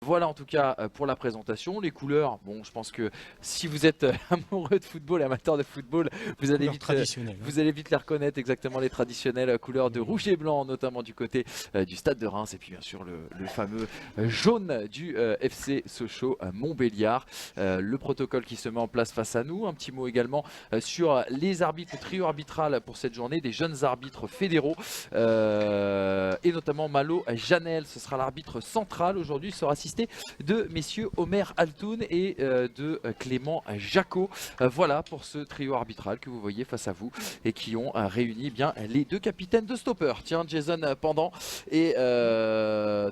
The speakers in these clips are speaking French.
Voilà en tout cas pour la présentation. Les couleurs, bon je pense que si vous êtes amoureux de football, amateur de football, vous allez vite les reconnaître, exactement, les traditionnelles couleurs de rouge et blanc, notamment du côté du stade de Reims, et puis bien sûr le fameux jaune du FC Sochaux Montbéliard. Le protocole qui se met en place face à nous. Un petit mot également sur les arbitres, le trio arbitral pour cette journée, des jeunes arbitres fédéraux, et notamment Malo Janel, ce sera l'arbitre central aujourd'hui, sera assisté de messieurs Omer Altoun et de Clément Jacot. Voilà pour ce trio arbitral que vous voyez face à vous et qui ont réuni bien les deux capitaines de stopper. Tiens, Jason Pendant et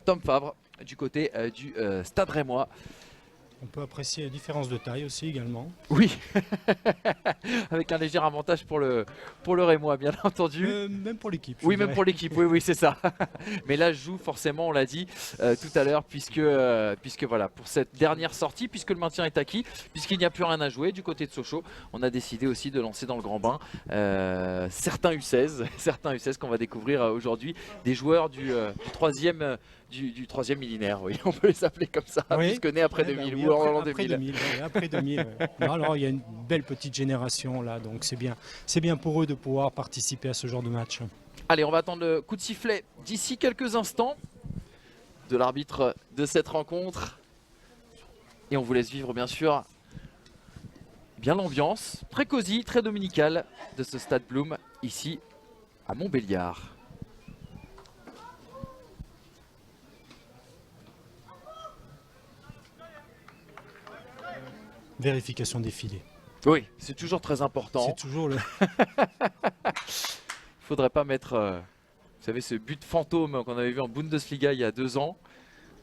Tom Fabre du côté du Stade Rémois. On peut apprécier la différence de taille aussi également. Oui, avec un léger avantage pour le Rémois, bien entendu. Même pour l'équipe. Oui, même pour l'équipe, oui, c'est ça. Mais là, je joue forcément, on l'a dit tout à l'heure, puisque voilà, pour cette dernière sortie, puisque le maintien est acquis, puisqu'il n'y a plus rien à jouer du côté de Sochaux, on a décidé aussi de lancer dans le grand bain certains U16 qu'on va découvrir aujourd'hui, des joueurs du troisième millénaire, oui, on peut les appeler comme ça, oui, puisque né après 2000 ou en 2000. Après 2000, ouais. Alors il y a une belle petite génération là, donc c'est bien pour eux de pouvoir participer à ce genre de match. Allez, on va attendre le coup de sifflet d'ici quelques instants de l'arbitre de cette rencontre. Et on vous laisse vivre bien sûr bien l'ambiance très cosy, très dominicale de ce stade Blum ici à Montbéliard. Vérification des filets. Oui, c'est toujours très important. C'est toujours le... Faudrait pas mettre, vous savez, ce but fantôme qu'on avait vu en Bundesliga il y a 2 ans,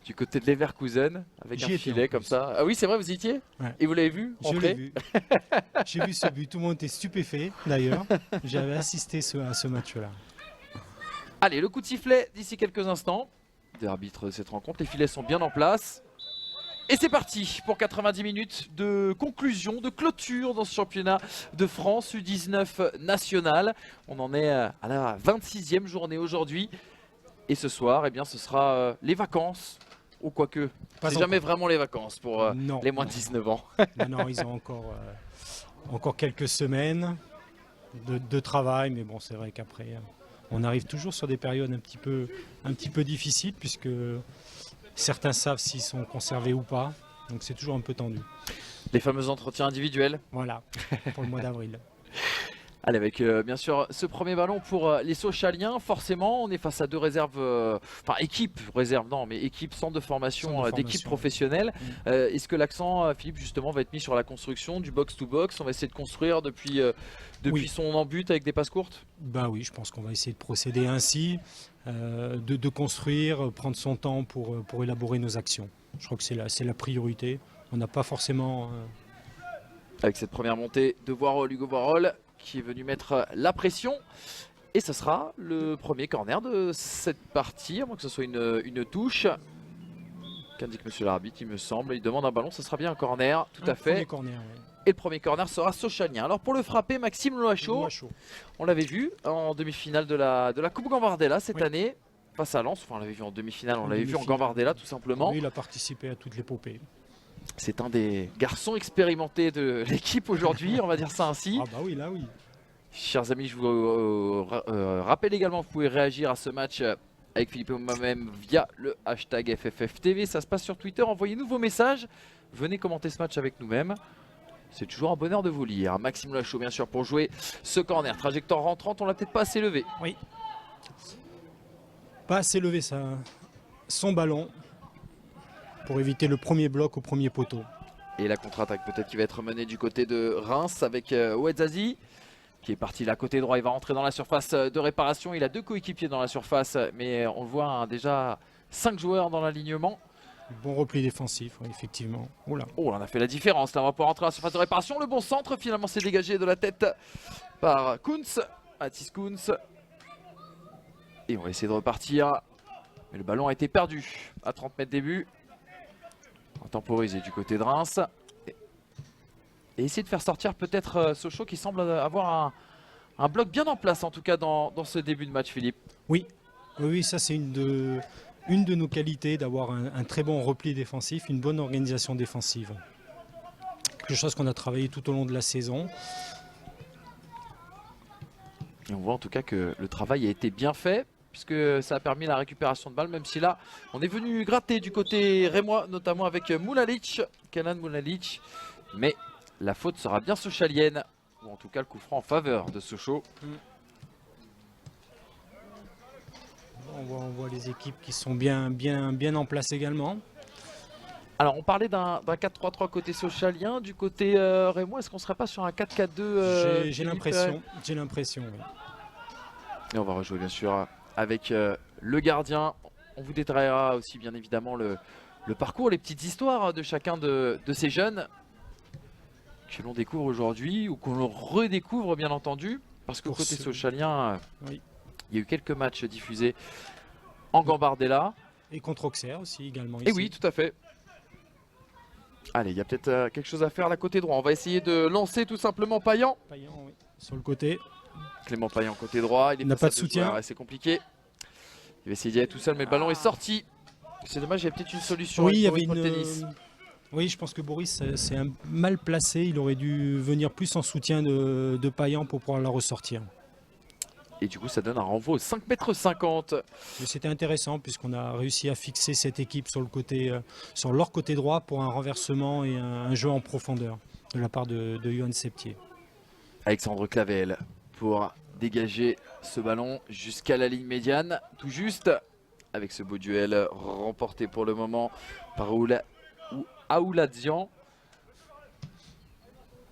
du côté de Leverkusen, avec un filet comme ça. Ah oui, c'est vrai, vous y étiez? Ouais. Et vous l'avez vu? Je l'ai vu. J'ai vu ce but, tout le monde était stupéfait d'ailleurs. J'avais assisté à ce match-là. Allez, le coup de sifflet d'ici quelques instants. Des arbitres de cette rencontre, les filets sont bien en place. Et c'est parti pour 90 minutes de conclusion, de clôture dans ce championnat de France U19 national. On en est à la 26e journée aujourd'hui. Et ce soir, eh bien, ce sera les vacances. Ou quoique, c'est jamais vraiment les vacances pour les moins de 19 ans. Non, ils ont encore quelques semaines de travail. Mais bon, c'est vrai qu'après, on arrive toujours sur des périodes un petit peu difficiles puisque... Certains savent s'ils sont conservés ou pas, donc c'est toujours un peu tendu. Les fameux entretiens individuels. Voilà, pour le mois d'avril. Allez, avec bien sûr ce premier ballon pour les Sochaliens, forcément on est face à deux réserves, enfin équipes, réserve non, mais équipes, centre de formation d'équipes professionnelles. Est-ce que l'accent, Philippe, justement va être mis sur la construction du box-to-box? On va essayer de construire depuis son embut avec des passes courtes? Bah oui, je pense qu'on va essayer de procéder ainsi, de construire, prendre son temps pour élaborer nos actions. Je crois que c'est la priorité. On n'a pas forcément... Avec cette première montée de Voirol, Hugo Voirol, qui est venu mettre la pression. Et ce sera le premier corner de cette partie, à moins que ce soit une touche. Qu'indique monsieur l'arbitre, il me semble. Il demande un ballon, ce sera bien un corner, tout à fait. Corner, ouais. Et le premier corner sera Sochalien. Alors pour le frapper, Maxime Loachaud, on l'avait vu en demi-finale de la Coupe Gambardella cette année, face à Lens. Enfin, on l'avait vu en demi-finale, on l'avait vu en Gambardella tout simplement. Oui, il a participé à toute l'épopée. C'est un des garçons expérimentés de l'équipe aujourd'hui, on va dire ça ainsi. Ah bah oui, là oui. Chers amis, je vous rappelle également que vous pouvez réagir à ce match avec Philippe et moi-même via le hashtag FFFTV. Ça se passe sur Twitter, envoyez-nous vos messages. Venez commenter ce match avec nous-mêmes. C'est toujours un bonheur de vous lire. Maxime Loachaud, bien sûr, pour jouer ce corner. Trajectoire rentrante, on l'a peut-être pas assez levé. Oui. Pas assez levé son ballon pour éviter le premier bloc au premier poteau. Et la contre-attaque peut-être qui va être menée du côté de Reims avec Ouedzazi qui est parti là côté droit. Il va rentrer dans la surface de réparation. Il a 2 coéquipiers dans la surface, mais on le voit hein, déjà 5 joueurs dans l'alignement. Bon repli défensif, oui, effectivement. Oula. Oh, on a fait la différence. Là, on va pouvoir rentrer dans la surface de réparation. Le bon centre, finalement, c'est dégagé de la tête par Kuntz. Mathis Kuntz. Et on va essayer de repartir. Mais le ballon a été perdu à 30 mètres des buts. On va temporiser du côté de Reims. Et essayer de faire sortir peut-être Sochaux qui semble avoir un bloc bien en place, en tout cas dans ce début de match, Philippe. Oui, ça c'est une une de nos qualités d'avoir un très bon repli défensif, une bonne organisation défensive. Quelque chose qu'on a travaillé tout au long de la saison. Et on voit en tout cas que le travail a été bien fait, puisque ça a permis la récupération de balles, même si là, on est venu gratter du côté rémois, notamment avec Moulalic, Kenan Moulalic. Mais la faute sera bien sochalienne, ou en tout cas le coup franc en faveur de Sochaux. On voit les équipes qui sont bien en place également. Alors on parlait d'un 4-3-3 côté socialien, du côté rémois, est-ce qu'on ne serait pas sur un 4-4-2 J'ai l'impression, oui. Et on va rejouer bien sûr avec le gardien. On vous détaillera aussi bien évidemment le parcours, les petites histoires de chacun de ces jeunes que l'on découvre aujourd'hui ou qu'on redécouvre bien entendu. Parce que côté socialien, oui, il y a eu quelques matchs diffusés en Gambardella. Et contre Auxerre aussi également. Et oui, tout à fait. Allez, il y a peut-être quelque chose à faire là côté droit. On va essayer de lancer tout simplement Payan. Payan, oui, sur le côté. Clément Payan côté droit. Il n'a pas de soutien. C'est compliqué. Il va essayer d'y aller tout seul, mais le ballon est sorti. C'est dommage, il y a peut-être une solution. Oui, il y avait tennis. Oui, je pense que Boris s'est mal placé. Il aurait dû venir plus en soutien de Payan pour pouvoir la ressortir. Et du coup, ça donne un renvoi au 5,50 m. C'était intéressant puisqu'on a réussi à fixer cette équipe sur leur côté droit pour un renversement et un jeu en profondeur de la part de Johan Septier. Alexandre Clavel pour dégager ce ballon jusqu'à la ligne médiane, tout juste, avec ce beau duel remporté pour le moment par Aouladian.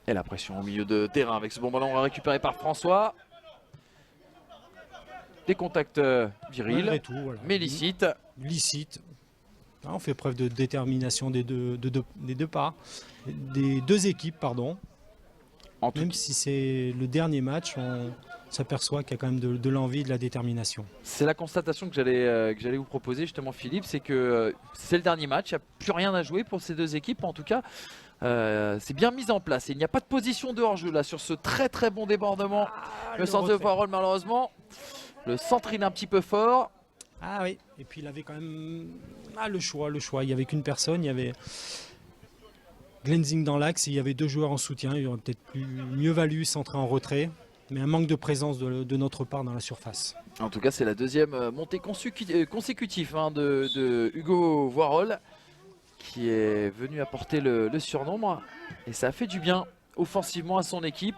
Et la pression au milieu de terrain avec ce bon ballon récupéré par François. Des contacts virils, voilà, mais licites. Licite. On fait preuve de détermination des deux parts, des deux équipes, pardon. Même si c'est le dernier match, on s'aperçoit qu'il y a quand même de l'envie, de la détermination. C'est la constatation que j'allais vous proposer justement, Philippe, c'est que c'est le dernier match, il n'y a plus rien à jouer pour ces deux équipes. En tout cas, c'est bien mis en place. Et il n'y a pas de position de hors-jeu là sur ce très très bon débordement. Le centre de parole, malheureusement. Le centre il est un petit peu fort. Ah oui, et puis il avait quand même le choix. Il n'y avait qu'une personne, il y avait Glenzing dans l'axe, il y avait deux joueurs en soutien. Il aurait peut-être mieux valu centrer en retrait, mais un manque de présence de notre part dans la surface. En tout cas, c'est la deuxième montée consécutive de Hugo Voirol qui est venu apporter le surnombre. Et ça a fait du bien offensivement à son équipe.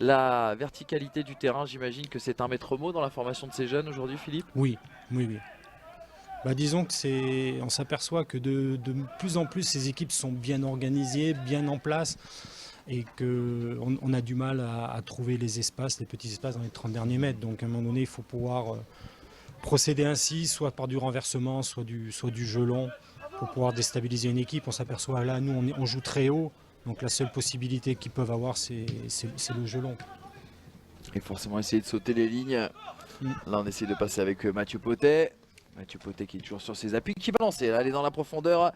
La verticalité du terrain, j'imagine que c'est un maître mot dans la formation de ces jeunes aujourd'hui, Philippe. Oui. Disons que on s'aperçoit que de plus en plus ces équipes sont bien organisées, bien en place, et qu'on a du mal à trouver les petits espaces dans les 30 derniers mètres. Donc à un moment donné, il faut pouvoir procéder ainsi, soit par du renversement, soit du jeu long, pour pouvoir déstabiliser une équipe. On s'aperçoit là, nous, on joue très haut. Donc la seule possibilité qu'ils peuvent avoir, c'est le jeu long. Et forcément essayer de sauter les lignes. Là on essaie de passer avec Mathieu Potet. Mathieu Potet qui est toujours sur ses appuis, qui va lancer. Là, elle est dans la profondeur.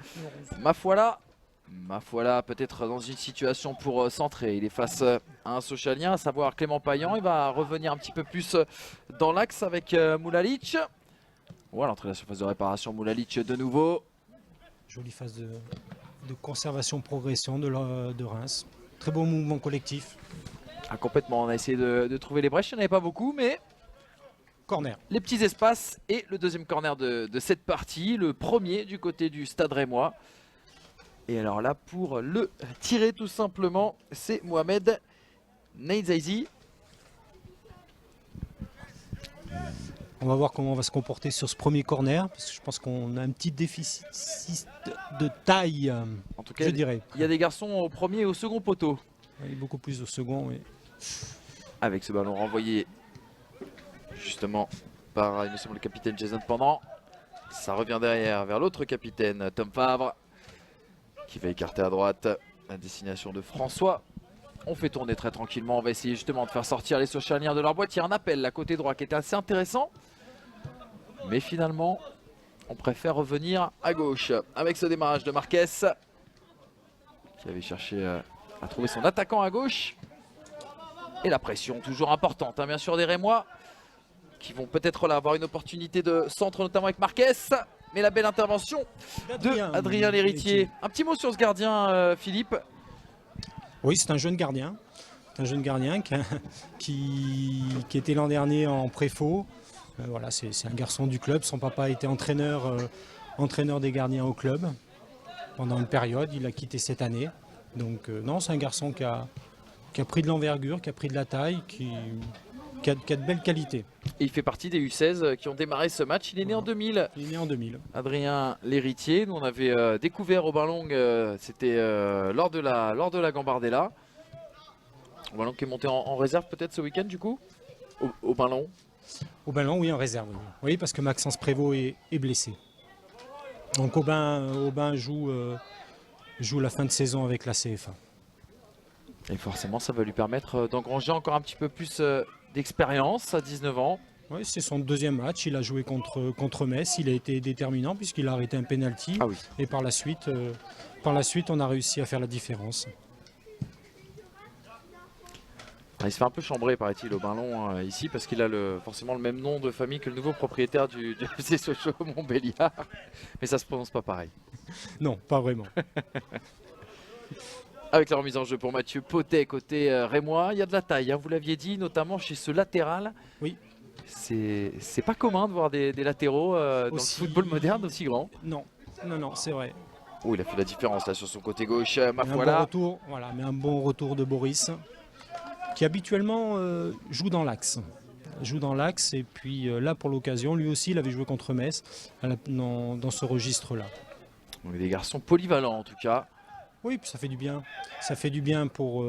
Ma foi là, peut-être dans une situation pour centrer. Il est face à un socialien, à savoir Clément Payan. Il va revenir un petit peu plus dans l'axe avec Moulalic. Voilà, l'entrée de la surface de réparation, Moulalic de nouveau. Jolie phase de conservation-progression de Reims. Très beau mouvement collectif. Complètement, on a essayé de trouver les brèches, il n'y en avait pas beaucoup, mais... Corner. Les petits espaces et le deuxième corner de cette partie, le premier du côté du Stade Rémois. Et alors là, pour le tirer tout simplement, c'est Mohamed Neizaizi. On va voir comment on va se comporter sur ce premier corner, parce que je pense qu'on a un petit déficit de taille, en tout cas, je dirais. Il y a des garçons au premier et au second poteau. Oui, beaucoup plus au second, oui. Avec ce ballon renvoyé justement par, il me semble, le capitaine Jason Pendant. Ça revient derrière vers l'autre capitaine, Tom Favre, qui va écarter à droite la destination de François. On fait tourner très tranquillement. On va essayer justement de faire sortir les socialiens de leur boîte. Il y a un appel là côté droit qui était assez intéressant. Mais finalement, on préfère revenir à gauche avec ce démarrage de Marquez, qui avait cherché à trouver son attaquant à gauche. Et la pression toujours importante, bien sûr, des Rémois, qui vont peut-être là avoir une opportunité de centre, notamment avec Marquez. mais la belle intervention de Adrien L'Héritier. Un petit mot sur ce gardien, Philippe. Oui, c'est un jeune gardien. Un jeune gardien qui était l'an dernier en préfaux. Voilà, c'est un garçon du club. Son papa était entraîneur des gardiens au club pendant une période. Il a quitté cette année. Donc non, c'est un garçon qui a pris de l'envergure, qui a pris de la taille, qui a de belles qualités. Et il fait partie des U16 qui ont démarré ce match. Il est né en 2000. Il est né en 2000. Adrien L'Héritier. Nous on avait découvert au ballon, c'était lors de la Gambardella. Au ballon qui est monté en réserve peut-être ce week-end du coup au ballon. Au ballon, oui, en réserve. Oui, parce que Maxence Prévost est blessé. Donc Aubin joue la fin de saison avec la CFA. Et forcément, ça va lui permettre d'engranger encore un petit peu plus d'expérience à 19 ans. Oui, c'est son deuxième match. Il a joué contre Metz. Il a été déterminant puisqu'il a arrêté un penalty. Ah oui. Et par la suite, on a réussi à faire la différence. Il se fait un peu chambrer, paraît-il, au ballon ici, parce qu'il a forcément le même nom de famille que le nouveau propriétaire du FC Sochaux Montbéliard. Mais ça se prononce pas pareil. Non, pas vraiment. Avec la remise en jeu pour Mathieu Potet côté rémois, il y a de la taille, hein, vous l'aviez dit, notamment chez ce latéral. Oui. C'est pas commun de voir des latéraux dans le football moderne aussi grands. Non, c'est vrai. Oh, il a fait la différence là sur son côté gauche, Mais un bon retour de Boris, qui habituellement joue dans l'axe. Et puis là pour l'occasion, lui aussi il avait joué contre Metz dans ce registre-là. Des garçons polyvalents en tout cas. Oui, puis ça fait du bien. Ça fait du bien pour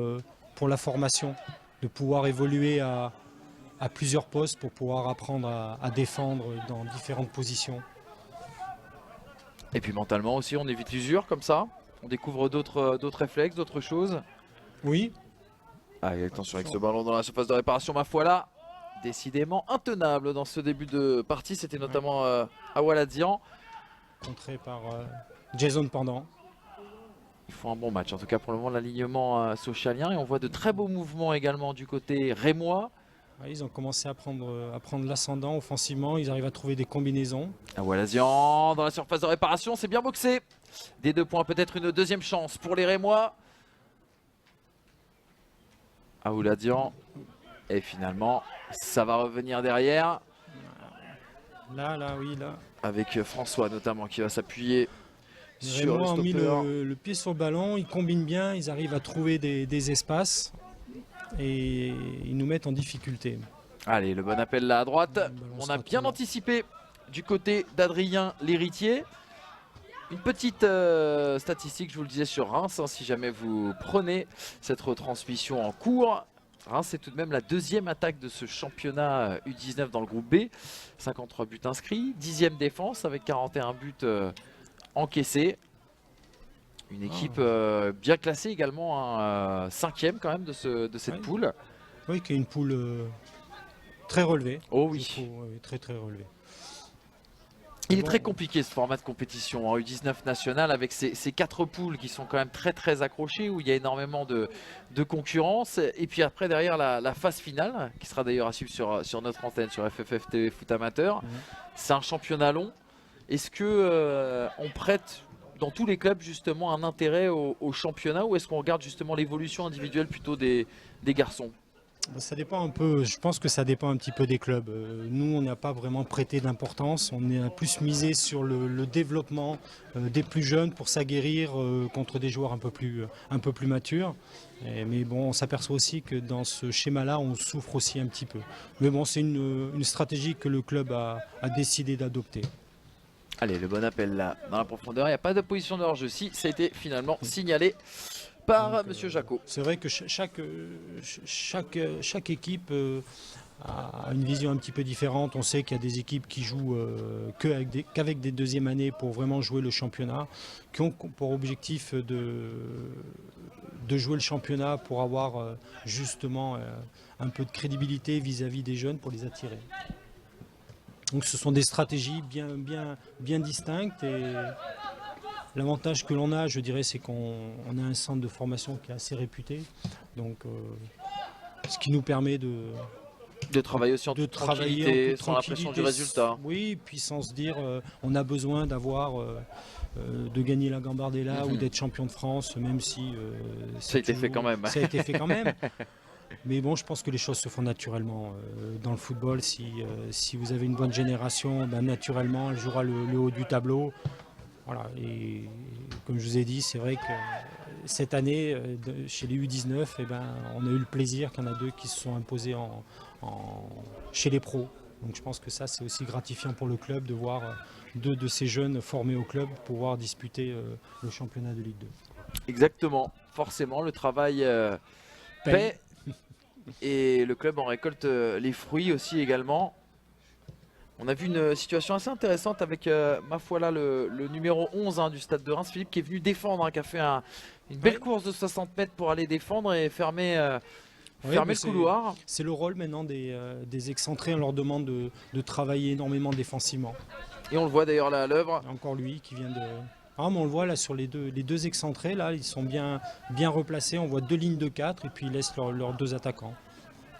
la formation, de pouvoir évoluer à plusieurs postes pour pouvoir apprendre à défendre dans différentes positions. Et puis mentalement aussi, on évite l'usure comme ça. On découvre d'autres réflexes, d'autres choses. Oui. Allez, attention avec ce ballon dans la surface de réparation, ma foi là. Décidément intenable dans ce début de partie. C'était notamment Awaladian. Contré par Jason Pendant. Ils font un bon match. En tout cas, pour le moment, l'alignement socialien. Et on voit de très beaux mouvements également du côté rémois. Ouais, ils ont commencé à prendre l'ascendant offensivement. Ils arrivent à trouver des combinaisons. Awaladian dans la surface de réparation. C'est bien boxé. Des 2 points, peut-être une deuxième chance pour les rémois. Awaladian. Et finalement, ça va revenir derrière. Là. Avec François notamment qui va s'appuyer sur le stopper. Mis le pied sur le ballon, ils combinent bien, ils arrivent à trouver des espaces et ils nous mettent en difficulté. Allez, le bon appel là à droite. On a bien anticipé du côté d'Adrien L'Héritier. Une petite statistique, je vous le disais, sur Reims, hein, si jamais vous prenez cette retransmission en cours. Reims, c'est tout de même la deuxième attaque de ce championnat U19 dans le groupe B. 53 buts inscrits, 10e défense avec 41 buts encaissés. Une équipe bien classée également, 5e quand même de cette poule. Oui, qui est une poule très relevée. Oh oui. Très relevée. Il est très compliqué ce format de compétition en U19 national avec ces 4 poules qui sont quand même très accrochées, où il y a énormément de concurrence. Et puis après derrière la phase finale, qui sera d'ailleurs à suivre sur notre antenne, sur FFF TV Foot Amateur. C'est un championnat long. Est-ce que on prête dans tous les clubs justement un intérêt au championnat, ou est-ce qu'on regarde justement l'évolution individuelle plutôt des garçons ? Ça dépend un peu, je pense que ça dépend un petit peu des clubs. Nous, on n'a pas vraiment prêté d'importance, on a plus misé sur le développement des plus jeunes pour s'aguerrir contre des joueurs un peu plus matures. Mais bon, on s'aperçoit aussi que dans ce schéma-là, on souffre aussi un petit peu. Mais bon, c'est une stratégie que le club a décidé d'adopter. Allez, le bon appel là, dans la profondeur, il n'y a pas de position de hors-jeu. Si, ça a été finalement signalé par Monsieur Jacot. C'est vrai que chaque équipe a une vision un petit peu différente. On sait qu'il y a des équipes qui jouent qu'avec des deuxièmes années pour vraiment jouer le championnat, qui ont pour objectif de jouer le championnat pour avoir justement un peu de crédibilité vis-à-vis des jeunes pour les attirer. Donc ce sont des stratégies bien distinctes, et l'avantage que l'on a, je dirais, c'est qu'on a un centre de formation qui est assez réputé, donc ce qui nous permet De travailler aussi en toute tranquillité, sans la pression du résultat. Oui, puis sans se dire on a besoin de gagner la Gambardella ou d'être champion de France, même si ça a été fait quand même. Ça a été fait quand même. Mais bon, je pense que les choses se font naturellement. Dans le football, si vous avez une bonne génération, ben, naturellement, elle jouera le haut du tableau. Voilà. Et comme je vous ai dit, c'est vrai que cette année, chez les U19, eh ben, on a eu le plaisir qu'il y en a 2 qui se sont imposés chez les pros. Donc je pense que ça, c'est aussi gratifiant pour le club de voir 2 de ces jeunes formés au club pouvoir disputer le championnat de Ligue 2. Exactement. Forcément, le travail paie. Et le club en récolte les fruits aussi également. On a vu une situation assez intéressante avec, ma foi là, le numéro 11 du Stade de Reims, Philippe, qui est venu défendre, qui a fait une belle course de 60 mètres pour aller défendre et fermer le couloir. C'est le rôle maintenant des excentrés, on leur demande de travailler énormément défensivement. Et on le voit d'ailleurs là à l'œuvre. Encore lui qui vient de... Ah, mais on le voit là sur les deux excentrés, là, ils sont bien replacés, on voit 2 lignes de 4 et puis ils laissent leurs 2 attaquants.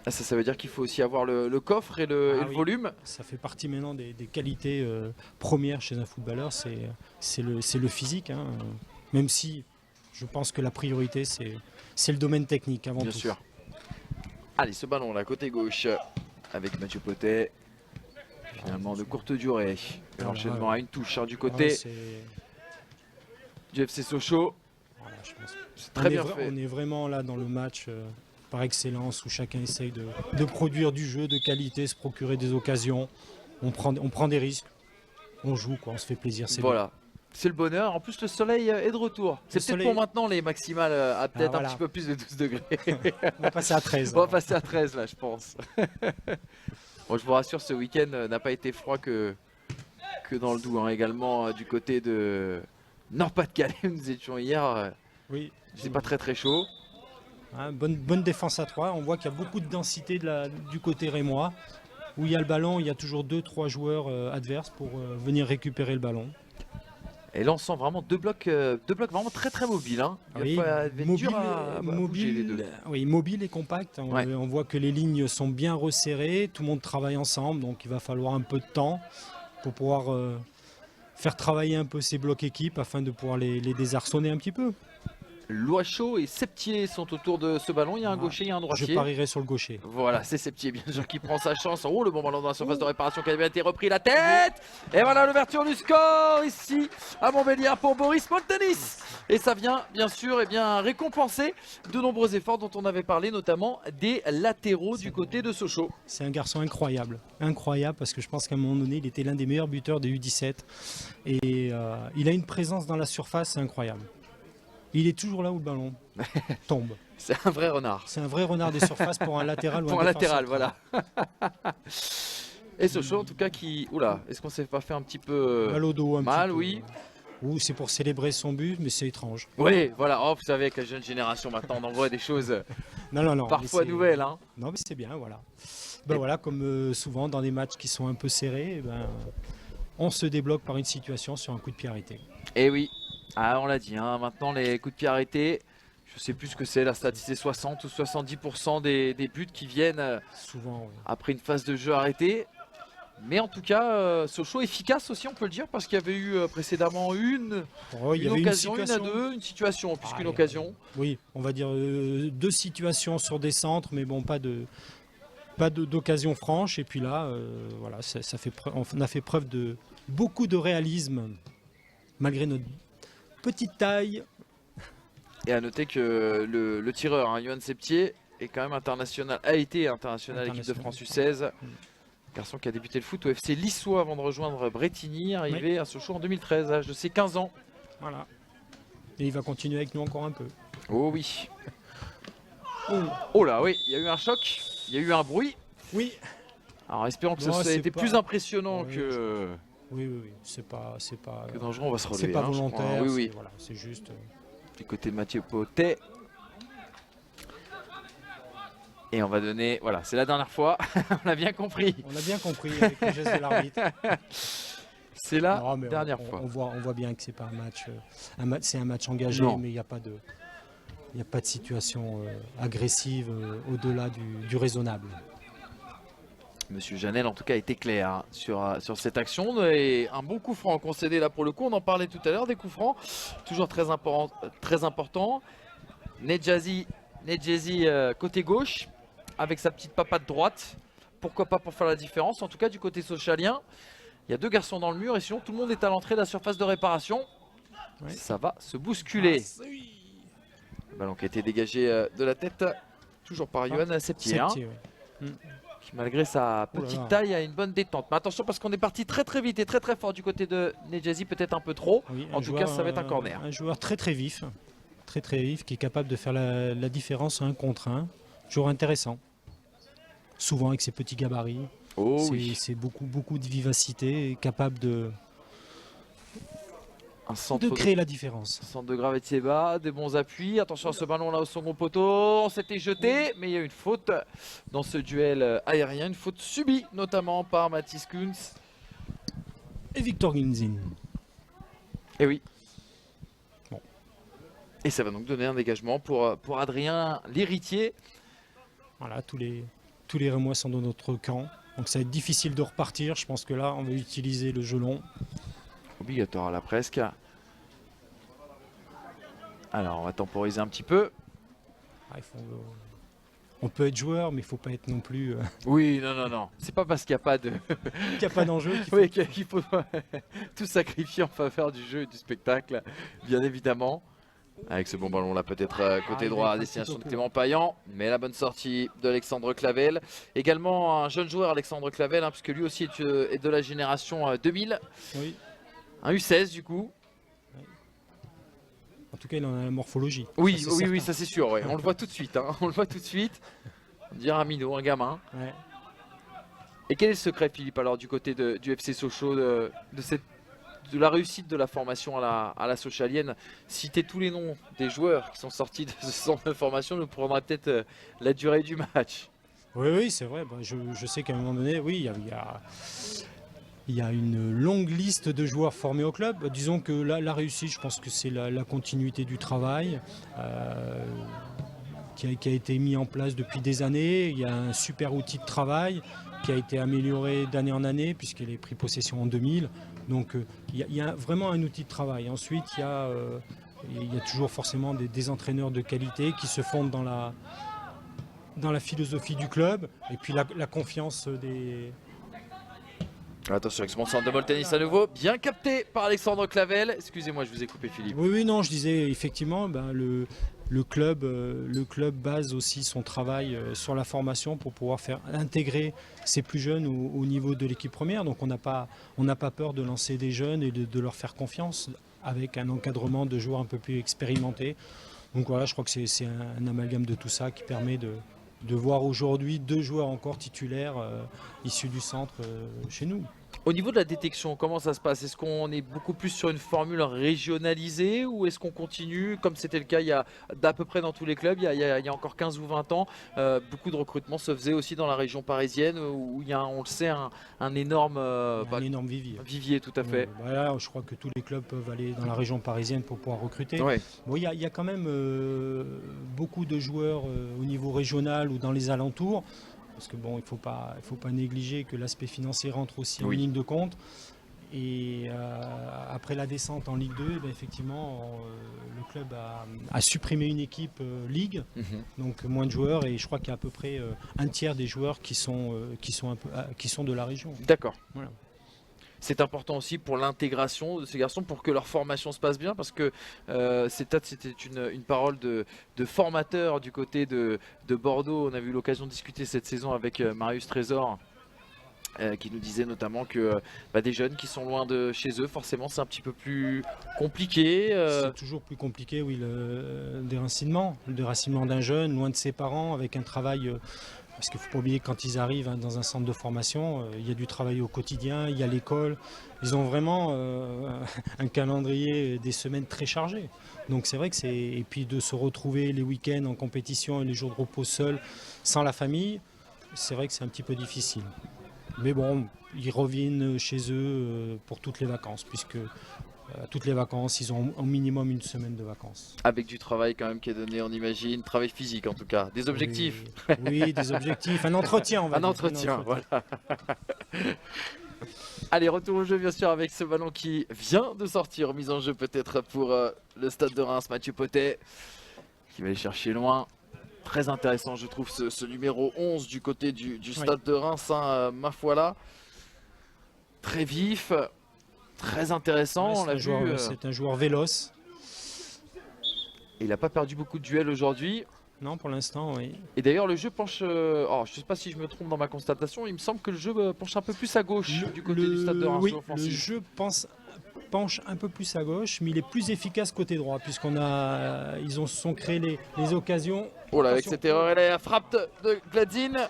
Ah, ça veut dire qu'il faut aussi avoir le coffre et le volume. Ça fait partie maintenant des qualités premières chez un footballeur, c'est le physique. Hein. Même si je pense que la priorité c'est le domaine technique avant tout. Bien sûr. Allez, ce ballon là, côté gauche, avec Mathieu Potet. Finalement de courte durée. L'enchaînement à une touche du côté du FC Sochaux. Voilà, c'est très bien fait. On est vraiment là dans le match par excellence où chacun essaye de produire du jeu de qualité, se procurer des occasions. On prend des risques, on joue, quoi, on se fait plaisir. Voilà, c'est le bonheur. En plus, le soleil est de retour. C'est peut-être pour maintenant les maximales à peut-être un petit peu plus de 12 degrés. On va passer à 13. On va passer à 13 là, je pense. Bon, je vous rassure, ce week-end n'a pas été froid que dans le Doubs. Également du côté de Nord-Pas-de-Calais, nous étions hier. Oui. C'est pas très chaud. Hein, bonne défense à 3. On voit qu'il y a beaucoup de densité du côté rémois. Où il y a le ballon, il y a toujours 2-3 joueurs adverses pour venir récupérer le ballon. Et là, on sent vraiment deux blocs vraiment très mobiles. Hein. Oui, mobile et compact. On voit que les lignes sont bien resserrées, tout le monde travaille ensemble, donc il va falloir un peu de temps pour pouvoir faire travailler un peu ces blocs équipes afin de pouvoir les désarçonner un petit peu. Loiseau et Septier sont autour de ce ballon. Il y a un gaucher, il y a un droitier. Je parierai sur le gaucher. Voilà, c'est Septier bien sûr qui prend sa chance. Oh, le bon ballon dans la surface de réparation qui a bien été repris, la tête. Et voilà l'ouverture du score ici à Montbéliard pour Boris Moltenis. Et ça vient bien sûr récompenser de nombreux efforts dont on avait parlé, notamment des latéraux du côté de Sochaux. C'est un garçon incroyable parce que je pense qu'à un moment donné il était l'un des meilleurs buteurs des U17 et il a une présence dans la surface, c'est incroyable. Il est toujours là où le ballon tombe. C'est un vrai renard. C'est un vrai renard des surfaces pour un latéral ou pour un latéral, voilà. Et Sochaux en tout cas qui... Oula, est-ce qu'on s'est pas fait un petit peu mal au dos, mal, oui. Ou c'est pour célébrer son but, mais c'est étrange. Oui, voilà. Oh, vous savez, avec la jeune génération maintenant, on en voit des choses non, parfois nouvelles. Hein. Non, mais c'est bien, voilà. Voilà, comme souvent dans des matchs qui sont un peu serrés, on se débloque par une situation sur un coup de pied arrêté. Et oui. Ah, on l'a dit, hein, maintenant les coups de pied arrêtés, je sais plus ce que c'est, la statistique, c'est 60 ou 70% des buts qui viennent souvent après une phase de jeu arrêtée. Mais en tout cas, Sochaux efficace aussi, on peut le dire, parce qu'il y avait eu précédemment une occasion, une situation, puisqu'une occasion. Oui, on va dire 2 situations sur des centres, mais bon, pas d'occasion franche. Et puis là, voilà, on a fait preuve de beaucoup de réalisme, malgré notre petite taille. Et à noter que le tireur, Yohan Septier, est quand même international, a été international équipe de France U16. Garçon qui a débuté le foot au FC Lissois avant de rejoindre Bretigny, arrivé à Sochaux en 2013, à l'âge de ses 15 ans. Voilà. Et il va continuer avec nous encore un peu. Oh oui. Oh là, oui, il y a eu un choc, il y a eu un bruit. Oui. Alors espérons que ça ait été plus impressionnant que... Oui, c'est pas que dangereux, on va se relever. C'est pas volontaire, oui. Voilà, c'est juste... Du côté de Mathieu Potet. Et on va donner... Voilà, c'est la dernière fois, on a bien compris. On a bien compris avec le geste de l'arbitre. C'est la dernière fois. On voit bien que c'est pas un match, c'est un match engagé, mais il n'y a pas de situation agressive au-delà du raisonnable. Monsieur Janel en tout cas a été clair hein, sur cette action et un bon coup franc concédé là pour le coup, on en parlait tout à l'heure des coups francs, toujours très important. Nedjazi côté gauche avec sa petite papate droite, pourquoi pas pour faire la différence, en tout cas du côté socialien. Il y a deux garçons dans le mur et sinon tout le monde est à l'entrée de la surface de réparation. Oui. Ça va se bousculer. Le ballon qui a été dégagé de la tête, toujours par Yohan Septier. Hein, qui malgré sa petite taille a une bonne détente. Mais attention parce qu'on est parti très vite et très fort du côté de Nedjazi, peut-être un peu trop. Oui, en tout cas ça va être un corner. Un joueur très vif, très vif, qui est capable de faire la différence 1 contre 1. Joueur intéressant. Souvent avec ses petits gabarits. Oh, c'est beaucoup de vivacité, capable de créer la différence. Centre de gravité bas, des bons appuis. Attention à ce ballon là au second poteau. On s'était jeté, mais il y a une faute dans ce duel aérien. Une faute subie notamment par Mathis Kunz. Et Victor Ginzin. Et oui. Bon. Et ça va donc donner un dégagement pour Adrien l'héritier. Voilà, tous les Rémois sont dans notre camp. Donc ça va être difficile de repartir. Je pense que là, on va utiliser le jeu long. Obligatoire là presque. Alors on va temporiser un petit peu. On peut être joueur, mais il ne faut pas être non plus... Oui, non. C'est pas parce qu'il n'y a pas de... qu'il n'y a pas d'enjeu qu'il faut tout sacrifier en faveur du jeu et du spectacle, bien évidemment. Avec ce bon ballon là peut-être côté droit à destination de Clément Payan, mais la bonne sortie d'Alexandre Clavel. Également un jeune joueur Alexandre Clavel, hein, puisque lui aussi est de la génération 2000. Oui. Un U16 du coup. Oui. En tout cas il en a la morphologie. Oui, ça c'est sûr, ouais. On le voit tout de suite. Hein. On le voit tout de suite. On dirait un minot, un gamin. Ouais. Et quel est le secret Philippe alors du côté du FC Sochaux de la réussite de la formation à la socialienne? Citer tous les noms des joueurs qui sont sortis de ce centre de formation nous prendra peut-être la durée du match. Oui, c'est vrai. Je sais qu'à un moment donné, oui, il y a une longue liste de joueurs formés au club. Disons que la réussite, je pense que c'est la continuité du travail qui a été mis en place depuis des années. Il y a un super outil de travail qui a été amélioré d'année en année puisqu'il est pris possession en 2000. Donc il y a vraiment un outil de travail. Ensuite, il y a toujours forcément des entraîneurs de qualité qui se fondent dans la philosophie du club et puis la confiance des... Attention avec ce bon centre de Moltenis à nouveau, bien capté par Alexandre Clavel. Excusez-moi, je vous ai coupé Philippe. Oui, non, je disais effectivement, le club base aussi son travail sur la formation pour pouvoir faire intégrer ces plus jeunes au niveau de l'équipe première. Donc on n'a pas peur de lancer des jeunes et de leur faire confiance avec un encadrement de joueurs un peu plus expérimentés. Donc voilà, je crois que c'est un amalgame de tout ça qui permet de voir aujourd'hui 2 joueurs encore titulaires issus du centre chez nous. Au niveau de la détection, comment ça se passe? Est-ce qu'on est beaucoup plus sur une formule régionalisée ou est-ce qu'on continue, comme c'était le cas il y a d'à peu près dans tous les clubs, il y a encore 15 ou 20 ans, beaucoup de recrutement se faisait aussi dans la région parisienne où il y a, on le sait, un énorme vivier. Vivier, tout à fait. Voilà, je crois que tous les clubs peuvent aller dans la région parisienne pour pouvoir recruter. Ouais. Bon, il y a quand même beaucoup de joueurs au niveau régional ou dans les alentours. Parce que bon, il faut pas négliger que l'aspect financier rentre aussi en ligne de compte. Et après la descente en Ligue 2, effectivement, le club a supprimé une équipe Ligue, donc moins de joueurs. Et je crois qu'il y a à peu près un tiers des joueurs qui sont de la région. D'accord. Voilà. C'est important aussi pour l'intégration de ces garçons, pour que leur formation se passe bien, parce que c'était une parole de formateur du côté de Bordeaux. On a eu l'occasion de discuter cette saison avec Marius Trésor, qui nous disait notamment que des jeunes qui sont loin de chez eux, forcément c'est un petit peu plus compliqué. C'est toujours plus compliqué, oui, le déracinement d'un jeune, loin de ses parents, avec un travail... Parce qu'il ne faut pas oublier que quand ils arrivent dans un centre de formation, il y a du travail au quotidien, il y a l'école. Ils ont vraiment un calendrier des semaines très chargé. Donc c'est vrai que c'est... Et puis de se retrouver les week-ends en compétition et les jours de repos seuls, sans la famille, c'est vrai que c'est un petit peu difficile. Mais bon, ils reviennent chez eux pour toutes les vacances, puisque toutes les vacances. Ils ont au minimum une semaine de vacances. Avec du travail quand même qui est donné, on imagine, travail physique en tout cas, des objectifs. Oui, des objectifs, un entretien on va dire. Un entretien, voilà. Allez, retour au jeu bien sûr avec ce ballon qui vient de sortir, mise en jeu peut-être pour le Stade de Reims, Mathieu Potet qui va aller chercher loin. Très intéressant je trouve ce numéro 11 du côté du Stade de Reims, hein, ma foi là. Très vif, très intéressant, on l'a vu. C'est un joueur véloce. Et il n'a pas perdu beaucoup de duels aujourd'hui. Non, pour l'instant, oui. Et d'ailleurs, le jeu penche. Alors, je ne sais pas si je me trompe dans ma constatation. Il me semble que le jeu penche un peu plus à gauche du côté du Stade de Reims. Oui, le jeu penche un peu plus à gauche, mais il est plus efficace côté droit, ils se sont créés les occasions. Oh là, avec cette erreur, elle est la frappe de Gladine.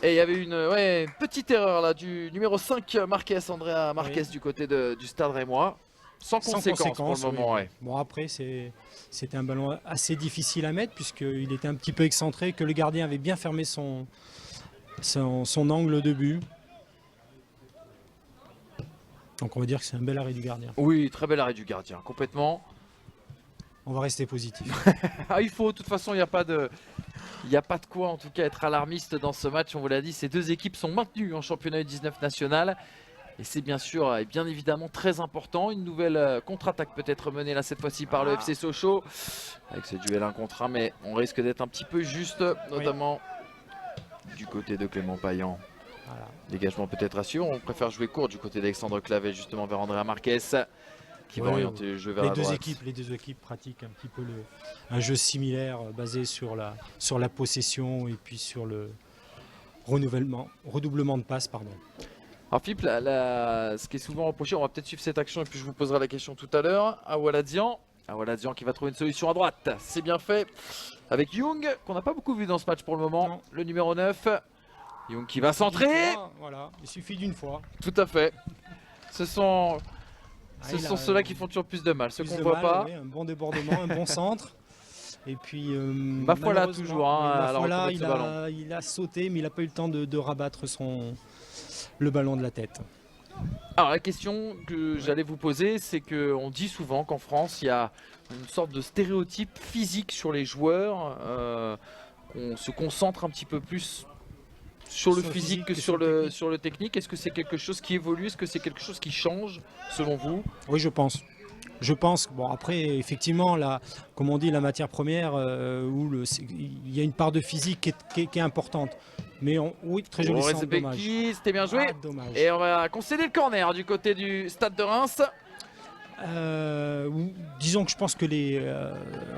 Et il y avait une petite erreur là du numéro 5, Marquez, Andrea Marquez, du côté du Stade Rémois. Sans conséquence pour le moment. Oui. Bon, après, c'était un ballon assez difficile à mettre puisqu'il était un petit peu excentré, que le gardien avait bien fermé son angle de but. Donc on va dire que c'est un bel arrêt du gardien. Oui, très bel arrêt du gardien, complètement. On va rester positif. Ah, il faut, de toute façon, il n'y a pas de quoi en tout cas être alarmiste dans ce match. On vous l'a dit, ces deux équipes sont maintenues en championnat U19 national. Et c'est bien sûr et bien évidemment très important. Une nouvelle contre-attaque peut être menée là cette fois-ci par le FC Sochaux. Avec ce duel 1 contre 1, mais on risque d'être un petit peu juste, notamment du côté de Clément Payan. Voilà. Dégagement peut-être assuré. On préfère jouer court du côté d'Alexandre Clavet justement vers Andrea Marquez. Qui va orienter le jeu vers la droite. Les deux équipes pratiquent un petit peu un jeu similaire basé sur la possession et puis sur le redoublement de passes. Pardon. Alors Philippe, ce qui est souvent reproché, on va peut-être suivre cette action et puis je vous poserai la question tout à l'heure. Awaladian qui va trouver une solution à droite. C'est bien fait avec Young, qu'on n'a pas beaucoup vu dans ce match pour le moment. Non. Le numéro 9. Young qui va centrer. Voilà, il suffit d'une fois. Tout à fait. Ce sont ceux-là qui font toujours plus de mal, ceux qu'on ne voit pas. Oui, un bon débordement, un bon centre. Et puis, Mafola toujours. Mafola, il a sauté, mais il n'a pas eu le temps de rabattre le ballon de la tête. Alors la question que j'allais vous poser, c'est qu'on dit souvent qu'en France, il y a une sorte de stéréotype physique sur les joueurs. On se concentre un petit peu plus sur le physique que sur le technique. Est-ce que c'est quelque chose qui évolue? Est-ce que c'est quelque chose qui change selon vous? Oui, je pense. Bon après effectivement comme on dit, la matière première il y a une part de physique qui est importante. Mais oui, très joli centre, dommage. C'était bien joué. Dommage. Et on va concéder le corner du côté du Stade de Reims. Disons que je pense que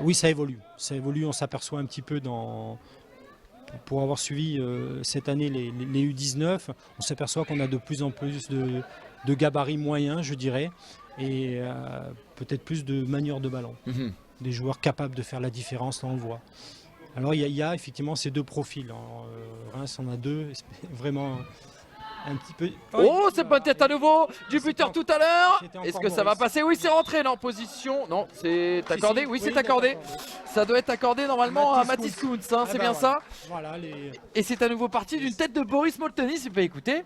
oui, ça évolue. Ça évolue, on s'aperçoit un petit peu pour avoir suivi cette année les U19, on s'aperçoit qu'on a de plus en plus de gabarits moyens, je dirais, et peut-être plus de manières de ballon. Des joueurs capables de faire la différence, là on le voit. Alors il y a effectivement ces deux profils. Reims en a deux, vraiment un petit peu... Oh, c'est peut-être à nouveau du buteur tout à l'heure. Est-ce que ça va passer? Oui, c'est rentré en position. Non, c'est accordé. Oui, c'est accordé. Ça doit être accordé normalement à Mathis Kuntz, hein, c'est bien ça. Voilà, Et c'est à nouveau parti d'une tête de Boris Moltenis. Si vous pouvez écouter.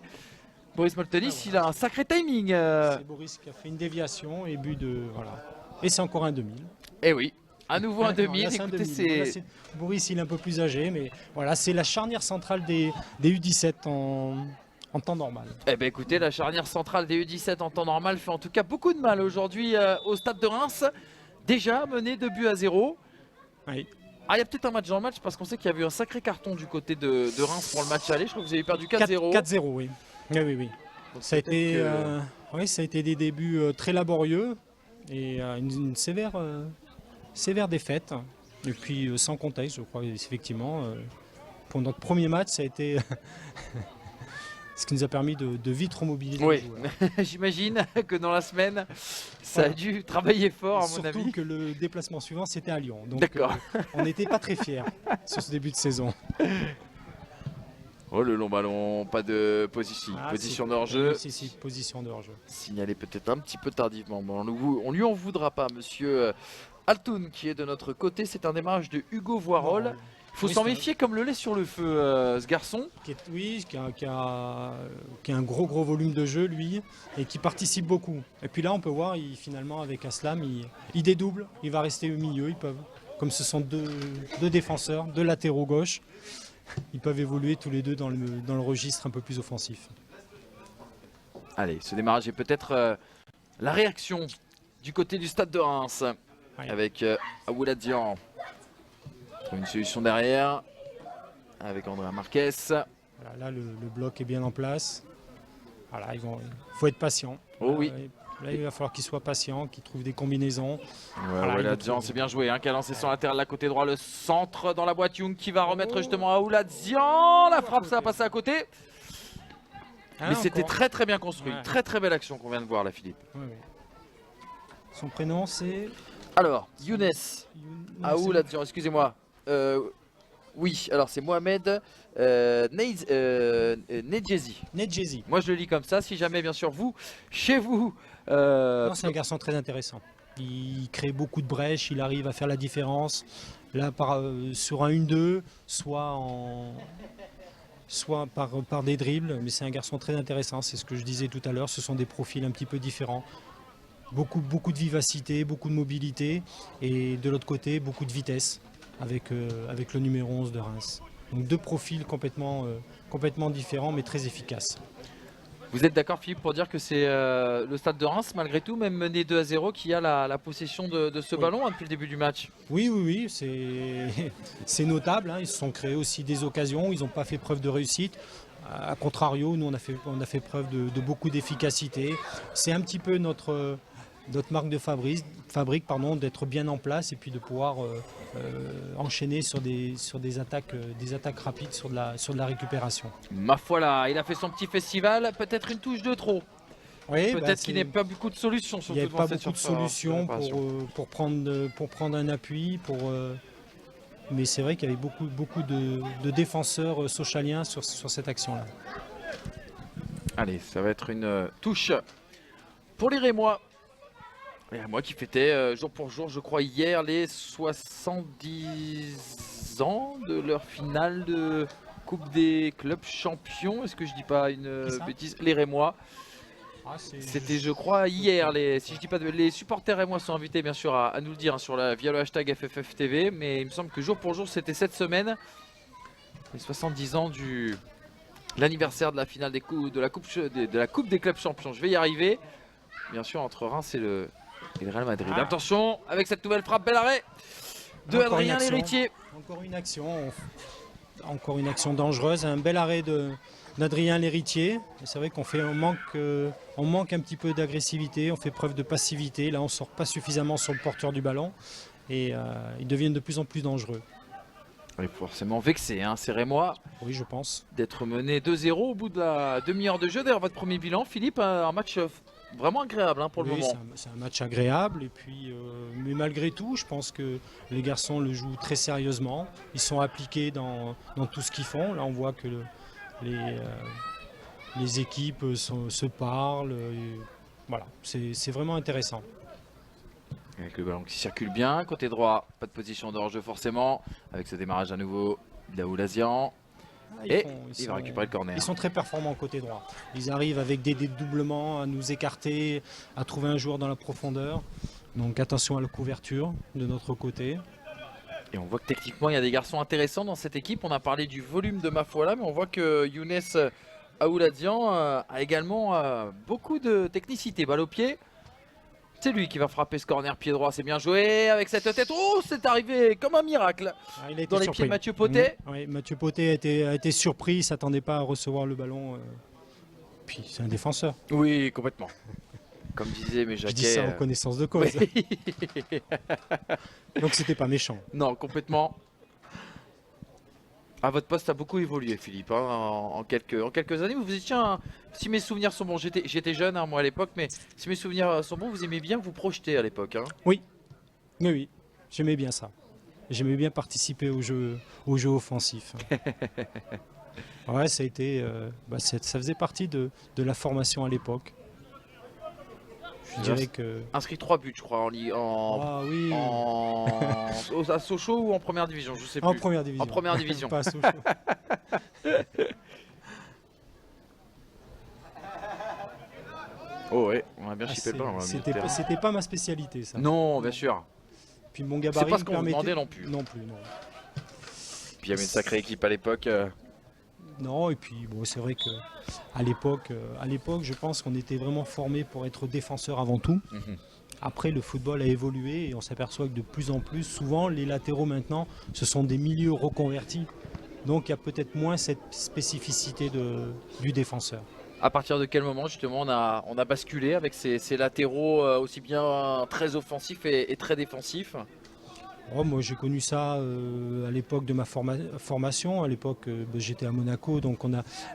Boris Moltenis, il a un sacré timing. C'est Boris qui a fait une déviation et but de... Voilà. Et c'est encore un 2000. Et oui. À nouveau un 2000, écoutez, c'est... Boris, il est un peu plus âgé, mais voilà, c'est la charnière centrale des U17 en temps normal. Eh bien écoutez, la charnière centrale des U17 en temps normal fait en tout cas beaucoup de mal aujourd'hui au Stade de Reims. Déjà mené 2-0. Oui. Ah, il y a peut-être un match dans le match parce qu'on sait qu'il y a eu un sacré carton du côté de Reims pour le match aller. Je crois que vous avez perdu 4-0. 4-0, oui. Oui. Ça a été des débuts très laborieux et une sévère défaite. Et puis sans contexte, je crois, effectivement. Pour notre premier match, ça a été ce qui nous a permis de vite remobiliser les joueurs. J'imagine que dans la semaine, ça a dû travailler fort, à mon avis. Surtout que le déplacement suivant, c'était à Lyon. Donc on n'était pas très fiers sur ce début de saison. Oh, le long ballon, pas de position. Position de hors-jeu. Si, position de hors-jeu. Signalé peut-être un petit peu tardivement. Bon, on lui en voudra pas, monsieur Altoun, qui est de notre côté. C'est un démarrage de Hugo Voirol. Il Faut s'en méfier comme le lait sur le feu, ce garçon. Qui a un gros volume de jeu, lui, et qui participe beaucoup. Et puis là, on peut voir, finalement, avec Aslam, il dédouble, il va rester au milieu. Ils peuvent, comme ce sont deux défenseurs, deux latéraux gauche, ils peuvent évoluer tous les deux dans le registre un peu plus offensif. Allez, ce démarrage est peut-être la réaction du côté du stade de Reims, avec Aouladian. Trouve une solution derrière avec Andrea Marquez. Voilà, là, le bloc est bien en place. Voilà, il faut être patient. Oh oui. Là, il va falloir qu'il soit patient, qu'il trouve des combinaisons. Aouladian, c'est bien joué, qui a lancé son latéral, la côté droit, le centre dans la boîte. Young qui va remettre justement Aouladian. La frappe, ça va passer à côté. Mais c'était très bien construit. Ouais. Très belle action qu'on vient de voir là, Philippe. Ouais. Son prénom c'est... Alors, Younes Aouladian, excusez-moi. Oui, alors c'est Mohamed Nedjezi. Moi je le lis comme ça, si jamais bien sûr vous, chez vous... C'est un garçon très intéressant. Il crée beaucoup de brèches, il arrive à faire la différence. Là, sur un 1-2, soit par des dribbles, mais c'est un garçon très intéressant, c'est ce que je disais tout à l'heure, ce sont des profils un petit peu différents. Beaucoup de vivacité, beaucoup de mobilité, et de l'autre côté, beaucoup de vitesse, avec le numéro 11 de Reims. Donc deux profils complètement différents, mais très efficaces. Vous êtes d'accord, Philippe, pour dire que c'est le stade de Reims, malgré tout, même mené 2-0, qui a la possession de ce ballon depuis le début du match? Oui, c'est notable. Ils se sont créés aussi des occasions, ils n'ont pas fait preuve de réussite. A contrario, nous, on a fait preuve de beaucoup d'efficacité. C'est un petit peu notre marque de fabrique, d'être bien en place et puis de pouvoir enchaîner sur des attaques rapides, sur de la récupération. Ma foi là, il a fait son petit festival, peut-être une touche de trop. Oui, peut-être qu'il n'y a pas beaucoup de solutions. Il n'y a pas beaucoup de solutions pour prendre un appui. Mais c'est vrai qu'il y avait beaucoup de défenseurs sochaliens sur cette action-là. Allez, ça va être une touche pour les Rémois. Les Rémois qui fêtaient jour pour jour, je crois, hier, les 70 ans de leur finale de Coupe des clubs champions. Est-ce que je dis pas une bêtise? Les Rémois. C'était, je crois, hier. Si je dis pas les supporters rémois sont invités bien sûr à nous le dire via le hashtag FFFTV, mais il me semble que jour pour jour c'était cette semaine les 70 ans de l'anniversaire de la finale de la Coupe des clubs champions. Je vais y arriver. Bien sûr entre Reims et le Real Madrid. Attention avec cette nouvelle frappe, bel arrêt de Adrien L'Héritier. Encore une action dangereuse, un bel arrêt d'Adrien L'Héritier. C'est vrai on manque un petit peu d'agressivité, on fait preuve de passivité. Là, on ne sort pas suffisamment sur le porteur du ballon et ils deviennent de plus en plus dangereux. Oui, forcément vexé, ces Rémois. Oui, je pense. D'être mené 2-0 au bout de la demi-heure de jeu. D'ailleurs, votre premier bilan, Philippe, un match vraiment agréable pour le moment. C'est un match agréable et puis, mais malgré tout, je pense que les garçons le jouent très sérieusement. Ils sont appliqués dans tout ce qu'ils font. Là, on voit que les équipes se parlent. Voilà, c'est vraiment intéressant. Avec le ballon qui circule bien, côté droit, pas de position de hors-jeu forcément, avec ce démarrage à nouveau d'Aouladian. Il va récupérer le corner. Ils sont très performants côté droit. Ils arrivent avec des dédoublements à nous écarter, à trouver un joueur dans la profondeur. Donc attention à la couverture de notre côté. Et on voit que techniquement il y a des garçons intéressants dans cette équipe. On a parlé du volume de Mafuala, mais on voit que Younes Aouladian a également beaucoup de technicité. Balle au pied. C'est lui qui va frapper ce corner pied droit, c'est bien joué avec cette tête. Oh, c'est arrivé comme un miracle dans les pieds de Mathieu Potet. Oui, Mathieu Potet a été surpris, il ne s'attendait pas à recevoir le ballon. Puis c'est un défenseur. Oui, complètement. Comme disait mes Jacquet. Je dis ça en connaissance de cause. Oui. Donc c'était pas méchant. Non, complètement. Votre poste a beaucoup évolué, Philippe, en quelques années. Vous étiez si mes souvenirs sont bons, j'étais jeune moi à l'époque, mais si mes souvenirs sont bons, vous aimez bien vous projeter à l'époque. Oui, j'aimais bien ça. J'aimais bien participer au jeu offensif. Ouais, ça a été, ça faisait partie de la formation à l'époque. Je dirais que... Inscrit 3 buts, je crois, en à Sochaux ou en première division, je sais plus. En première division. En première division. Pas à Sochaux. Oh ouais, on a bien chippé le ballon. là, au milieu de terrain. C'était pas ma spécialité, ça. Non, bien sûr. Puis mon C'est gabarit pas ce me qu'on vous permettait... demandait non plus. Non plus, non. Puis il y avait une sacrée équipe à l'époque. Non, et puis bon, c'est vrai que à l'époque, je pense qu'on était vraiment formé pour être défenseur avant tout. Mhm. Après, le football a évolué et on s'aperçoit que de plus en plus, souvent, les latéraux maintenant, ce sont des milieux reconvertis. Donc, il y a peut-être moins cette spécificité du défenseur. À partir de quel moment justement on a basculé avec ces latéraux aussi bien très offensifs et très défensifs? Oh, moi, j'ai connu ça à l'époque de ma formation. À l'époque, j'étais à Monaco, donc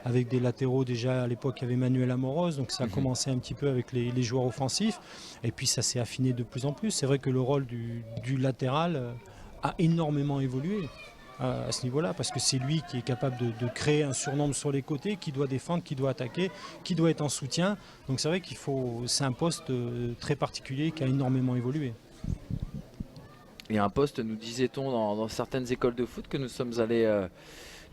avec des latéraux déjà. À l'époque, il y avait Manuel Amoros, donc ça a commencé un petit peu avec les joueurs offensifs. Et puis, ça s'est affiné de plus en plus. C'est vrai que le rôle du latéral a énormément évolué à ce niveau-là, parce que c'est lui qui est capable de créer un surnombre sur les côtés, qui doit défendre, qui doit attaquer, qui doit être en soutien. Donc, c'est vrai c'est un poste très particulier qui a énormément évolué. Il y a un poste, nous disait-on, dans certaines écoles de foot que nous sommes allés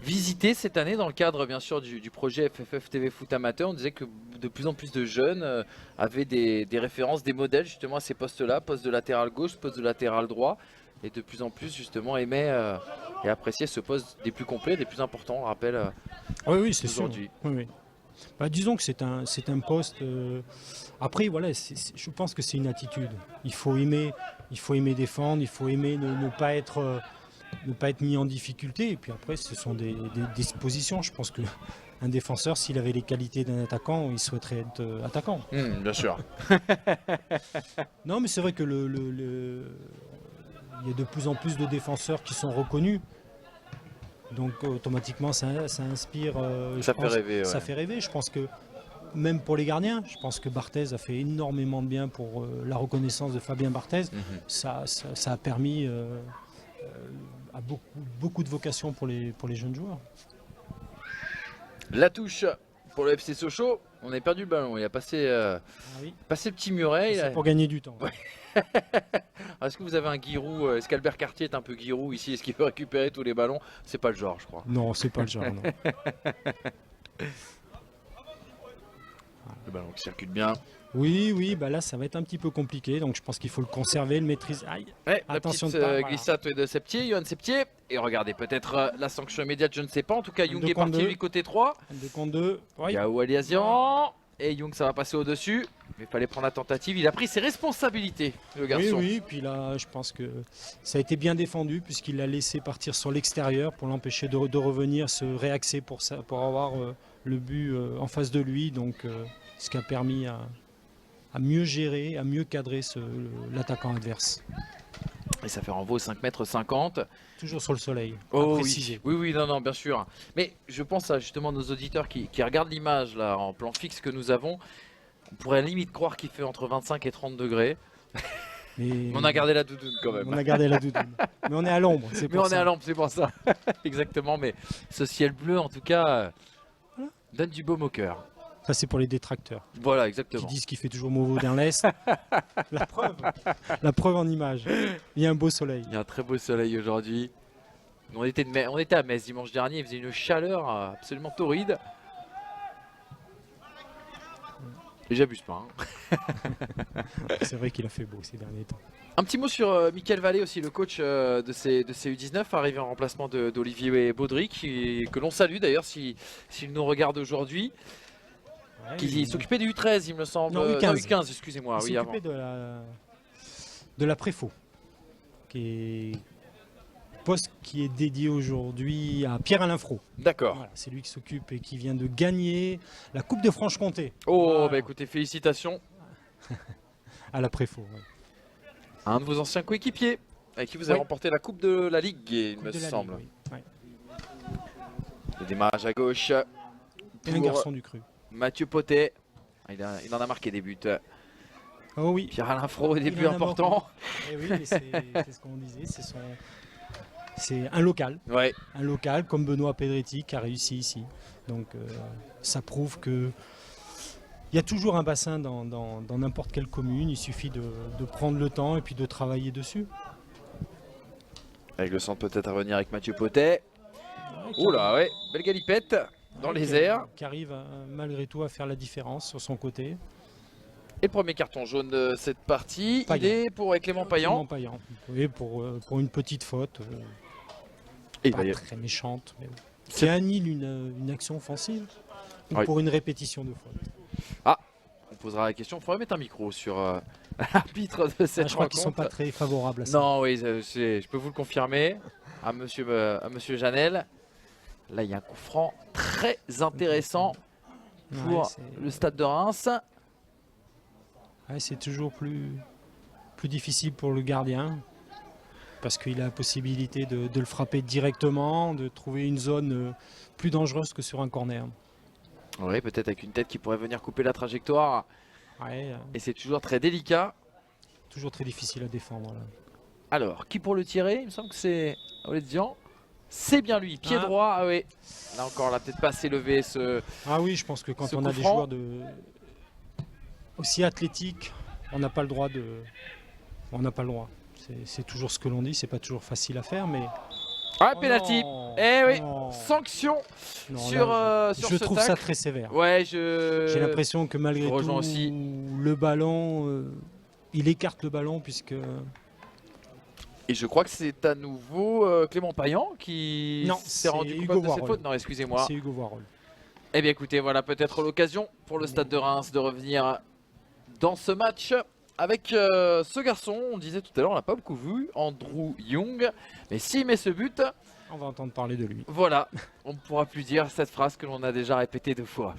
visiter cette année dans le cadre bien sûr du projet FFF TV Foot Amateur. On disait que de plus en plus de jeunes avaient des références, des modèles justement à ces postes-là, poste de latéral gauche, poste de latéral droit, et de plus en plus justement aimaient et appréciaient ce poste des plus complets, des plus importants, on rappelle Oui, c'est sûr. aujourd'hui. Oui, oui. Bah, disons que c'est un poste. Après, voilà, je pense que c'est une attitude. Il faut aimer défendre, il faut aimer ne pas être mis en difficulté. Et puis après, ce sont des dispositions. Je pense qu'un défenseur, s'il avait les qualités d'un attaquant, il souhaiterait être attaquant. Bien sûr. Non, mais c'est vrai que il y a de plus en plus de défenseurs qui sont reconnus. Donc automatiquement, ça inspire. Ça fait rêver. Ouais. Ça fait rêver. Je pense que même pour les gardiens, je pense que Barthez a fait énormément de bien pour la reconnaissance de Fabien Barthez. Ça a permis à beaucoup de vocations pour les jeunes joueurs. La touche pour le FC Sochaux. On a perdu le ballon. Il a passé le petit muret. C'est pour gagner du temps. Ouais. Est-ce que vous avez un Giroud? Est-ce qu'Albert Cartier est un peu Giroud ici? Est-ce qu'il peut récupérer tous les ballons? C'est pas le genre, je crois. Non, c'est pas le genre. Non. Le ballon qui circule bien. Oui, bah là ça va être un petit peu compliqué, donc je pense qu'il faut le conserver, le maîtriser. Aïe, ouais, attention la petite glissade de Septier, Johan Septier. Et regardez, peut-être la sanction immédiate, je ne sais pas. En tout cas, Young est parti lui côté 3. 2 contre 2. Oui. Yao Aliazian. Et Young, ça va passer au-dessus. Mais il fallait prendre la tentative. Il a pris ses responsabilités, le garçon. Oui, puis là, je pense que ça a été bien défendu puisqu'il l'a laissé partir sur l'extérieur pour l'empêcher de revenir, se réaxer pour avoir le but en face de lui. Donc, ce qui a permis à mieux gérer, à mieux cadrer l'attaquant adverse. Et ça fait renvoi au 5,50 m. Toujours sur le soleil. Oh oui, non, bien sûr. Mais je pense à justement nos auditeurs qui regardent l'image là en plan fixe que nous avons. On pourrait limite croire qu'il fait entre 25 et 30 degrés. Mais on a gardé la doudoune quand même. On a gardé la doudoune. Mais on est à l'ombre, c'est pour ça. Mais on est à l'ombre, c'est pour ça. Exactement, mais ce ciel bleu en tout cas donne du baume au cœur. Ça, c'est pour les détracteurs. Voilà, exactement. Qui disent qu'il fait toujours mauvais dans l'Est. La preuve en image. Il y a un beau soleil. Il y a un très beau soleil aujourd'hui. On était à Metz dimanche dernier, il faisait une chaleur absolument torride. Et j'abuse pas. C'est vrai qu'il a fait beau ces derniers temps. Un petit mot sur Mickaël Vallée aussi, le coach de ces U19, arrivé en remplacement d'Olivier Baudry, que l'on salue d'ailleurs s'il nous regarde aujourd'hui. Ouais, qui s'occupait du U13, il me semble. Non, U15, excusez-moi. Il s'occupait de la Préfaux, poste qui est dédié aujourd'hui à Pierre-Alain Fro. D'accord. Voilà, c'est lui qui s'occupe et qui vient de gagner la Coupe de Franche-Comté. Oh, voilà. Bah écoutez, félicitations. À la Préfaux. Ouais. Un de vos anciens coéquipiers, avec qui vous avez remporté la Coupe de la Ligue, il me semble. Ligue, oui. Le démarrage à gauche. Et un garçon du cru. Mathieu Potet, il en a marqué des buts. Oh oui. Pierre-Alain Fro, des buts importants. Et oui, mais c'est ce qu'on disait, c'est un local. Ouais. Un local comme Benoît Pedretti qui a réussi ici. Donc ça prouve que il y a toujours un bassin dans n'importe quelle commune. Il suffit de prendre le temps et puis de travailler dessus. Avec le centre peut-être à venir avec Mathieu Potet. Oula, ouais, belle galipette dans les airs. Qui arrive malgré tout à faire la différence sur son côté. Et le premier carton jaune de cette partie, Payan. il est pour Clément Payan. Oui, pour une petite faute, Et pas très méchante, mais qui annule une action offensive ou pour une répétition de faute. Ah, on posera la question, il faudrait mettre un micro sur l'arbitre de cette rencontre. Je crois qu'ils ne sont pas très favorables à ça. Non, oui, je peux vous le confirmer à monsieur Janel. Là, il y a un coup franc très intéressant pour le Stade de Reims. Ouais, c'est toujours plus difficile pour le gardien parce qu'il a la possibilité de le frapper directement, de trouver une zone plus dangereuse que sur un corner. Oui, peut-être avec une tête qui pourrait venir couper la trajectoire. Ouais, et c'est toujours très délicat. Toujours très difficile à défendre. Là. Alors, qui pour le tirer? Il me semble que c'est Auledian. C'est bien lui, pied droit. Ah oui. Là encore, là peut-être pas assez levé ce. Ah oui, je pense que quand on a des joueurs aussi athlétiques, on n'a pas le droit de. On n'a pas le droit. C'est toujours ce que l'on dit, c'est pas toujours facile à faire, mais. Ah, penalty. Eh oui, sanction sur je trouve ça très sévère. Ouais, j'ai l'impression que malgré tout, aussi. Le ballon, il écarte le ballon puisque. Et je crois que c'est à nouveau Clément Payan qui s'est rendu coupable de cette faute. Non, excusez-moi. C'est Hugo Warhol. Eh bien écoutez, voilà peut-être l'occasion pour le Stade de Reims de revenir dans ce match avec ce garçon. On disait tout à l'heure, on l'a pas beaucoup vu, Andrew Young. Mais s'il met ce but, on va entendre parler de lui. Voilà, on ne pourra plus dire cette phrase que l'on a déjà répétée 2 fois.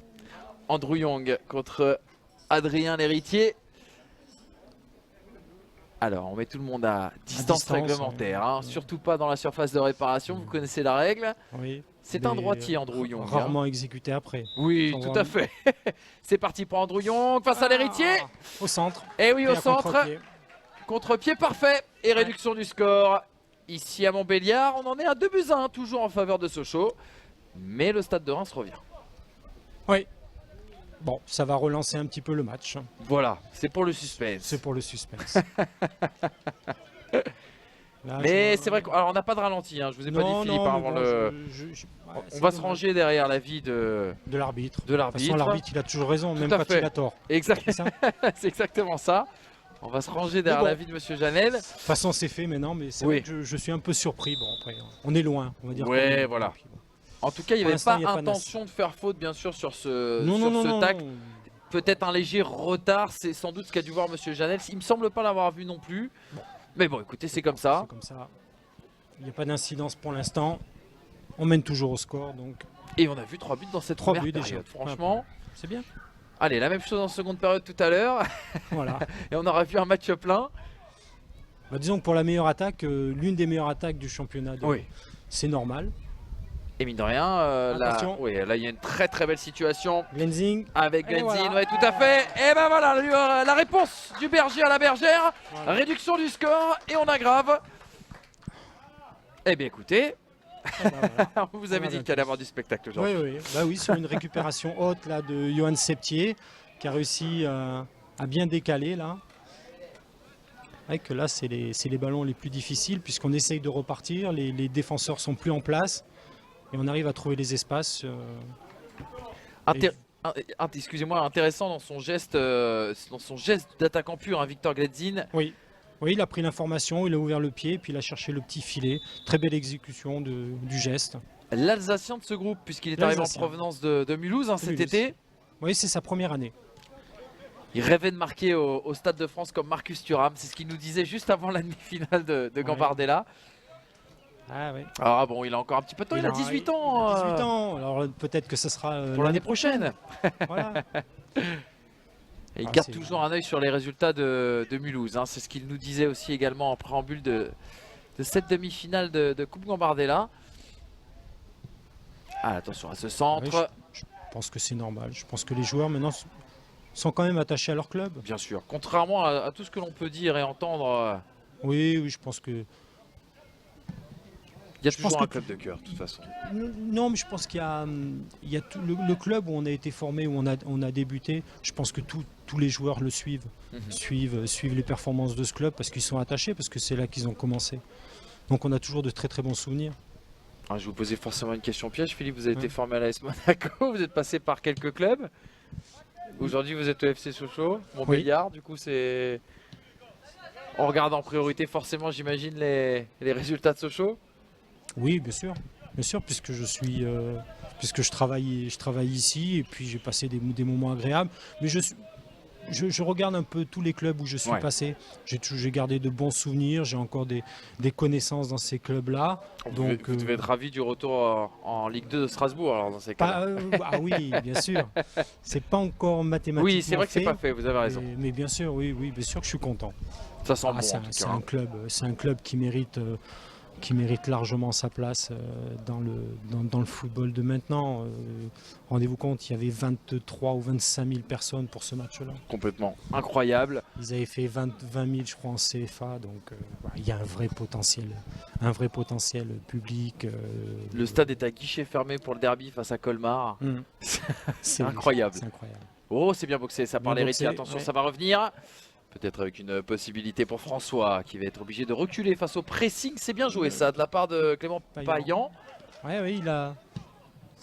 Andrew Young contre Adrien L'Héritier. Alors, on met tout le monde à distance réglementaire, hein. Surtout pas dans la surface de réparation, vous connaissez la règle. Oui, c'est un droitier, Andrew Young. Rarement exécuté après. Oui, tout à fait. C'est parti pour Andrew Young face à L'Héritier. Au centre. Et oui, au centre. Contre-pied parfait. Et réduction du score. Ici à Montbéliard, on en est à 2-1, toujours en faveur de Sochaux. Mais le Stade de Reims revient. Oui. Bon, ça va relancer un petit peu le match. Voilà, c'est pour le suspense. C'est pour le suspense. Là, mais c'est vrai qu'on n'a pas de ralenti, hein. Je vous ai pas dit Philippe avant le. On va se ranger derrière l'avis de l'arbitre. De toute façon, l'arbitre, il a toujours raison, même quand il a tort. Exactement. C'est exactement ça. On va se ranger derrière l'avis de Monsieur Janel. De toute façon, c'est fait maintenant, mais c'est vrai que je suis un peu surpris. Bon, après, on est loin, on va dire. Ouais, voilà. En tout cas, il n'y avait pas intention de faire faute, bien sûr, sur ce tacle. Peut-être un léger retard, c'est sans doute ce qu'a dû voir Monsieur Janel. Il me semble pas l'avoir vu non plus. Bon. Mais bon, écoutez, c'est comme ça. C'est comme ça. Il n'y a pas d'incidence pour l'instant. On mène toujours au score, donc. Et on a vu 3 buts dans cette première période. Franchement, c'est bien. Allez, la même chose en seconde période tout à l'heure. Voilà. Et on aura vu un match plein. Bah, disons que pour la meilleure attaque, l'une des meilleures attaques du championnat, c'est normal. Et mine de rien, là il y a une très très belle situation. Glenzing. Avec Glenzing, voilà. Tout à fait. Et ben voilà, la réponse du berger à la bergère. Voilà. Réduction du score et on aggrave. Eh bien écoutez, on vous avait dit qu'il allait y avoir du spectacle aujourd'hui. Oui, bah oui, sur une récupération haute là, de Johan Septier qui a réussi à bien décaler là. Avec que là c'est les ballons les plus difficiles puisqu'on essaye de repartir, les défenseurs sont plus en place. Et on arrive à trouver les espaces. Excusez-moi, intéressant dans son geste d'attaquant pur, hein, Victor Gledzin. Oui, il a pris l'information, il a ouvert le pied, puis il a cherché le petit filet. Très belle exécution du geste. L'Alsacien de ce groupe, puisqu'il est arrivé en provenance de Mulhouse cet été. Oui, c'est sa première année. Il rêvait de marquer au Stade de France comme Marcus Thuram. C'est ce qu'il nous disait juste avant la demi-finale de Gambardella. Ah ouais. Ah bon, il a encore un petit peu de temps, il a 18 ans. Il a 18 ans, alors peut-être que ce sera pour l'année prochaine. Voilà. Et il garde toujours un œil sur les résultats de Mulhouse. Hein. C'est ce qu'il nous disait aussi également en préambule de cette demi-finale de Coupe Gambardella. Ah, attention à ce centre. Ouais, je pense que c'est normal. Je pense que les joueurs maintenant sont quand même attachés à leur club. Bien sûr. Contrairement à tout ce que l'on peut dire et entendre. Oui, je pense que... Il y a toujours un club de cœur, de toute façon. Non, mais je pense qu'il y a tout le club où on a été formé, où on a débuté. Je pense que tous les joueurs le suivent, suivent les performances de ce club parce qu'ils sont attachés, parce que c'est là qu'ils ont commencé. Donc on a toujours de très très bons souvenirs. Alors, je vous posais forcément une question piège. Philippe, vous avez été formé à l'AS Monaco, vous êtes passé par quelques clubs. Aujourd'hui, vous êtes au FC Sochaux, Montbéliard. Du coup, c'est... On regarde en priorité forcément, j'imagine, les résultats de Sochaux. Oui, bien sûr, puisque je travaille ici et puis j'ai passé des moments agréables. Mais je regarde un peu tous les clubs où je suis passé. J'ai gardé de bons souvenirs, j'ai encore des connaissances dans ces clubs-là. Donc, vous devez être ravi du retour en Ligue 2 de Strasbourg alors dans ces cas. Ah oui, bien sûr. C'est pas encore mathématiquement fait. Oui, c'est vrai que c'est pas fait, vous avez raison. Mais bien sûr, oui, bien sûr que je suis content. Ça sent bon, en tout cas. C'est un club qui mérite largement sa place dans le football de maintenant. Rendez-vous compte, il y avait 23 ou 25 000 personnes pour ce match-là. Complètement incroyable. Ils avaient fait 20 000, je crois, en CFA, donc il y a un vrai potentiel public. Le stade est à guichet fermé pour le derby face à Colmar. C'est incroyable. C'est incroyable. Oh, c'est bien boxé, ça par l'héritier. Attention, ça va revenir. Peut-être avec une possibilité pour François qui va être obligé de reculer face au pressing. C'est bien joué ça de la part de Clément Payan. Oui, ça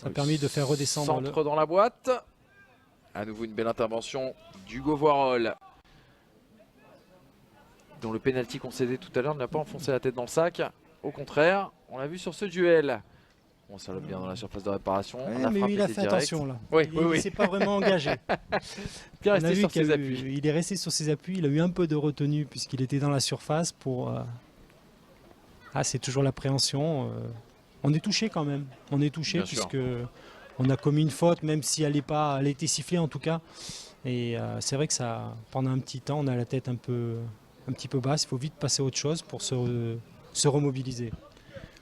a permis de faire redescendre centre dans la boîte. À nouveau une belle intervention d'Hugo Voirol, dont le pénalty concédé tout à l'heure n'a pas enfoncé la tête dans le sac. Au contraire, on l'a vu sur ce duel. On salope bien dans la surface de réparation. Mais il a fait attention là. Il s'est pas vraiment engagé. Bien resté sur ses appuis. Il est resté sur ses appuis. Il a eu un peu de retenue puisqu'il était dans la surface pour. C'est toujours l'appréhension. On est touché quand même. On est touché puisque on a commis une faute, même si elle a été sifflée en tout cas. Et c'est vrai que pendant un petit temps, on a la tête un petit peu basse. Il faut vite passer à autre chose pour se remobiliser.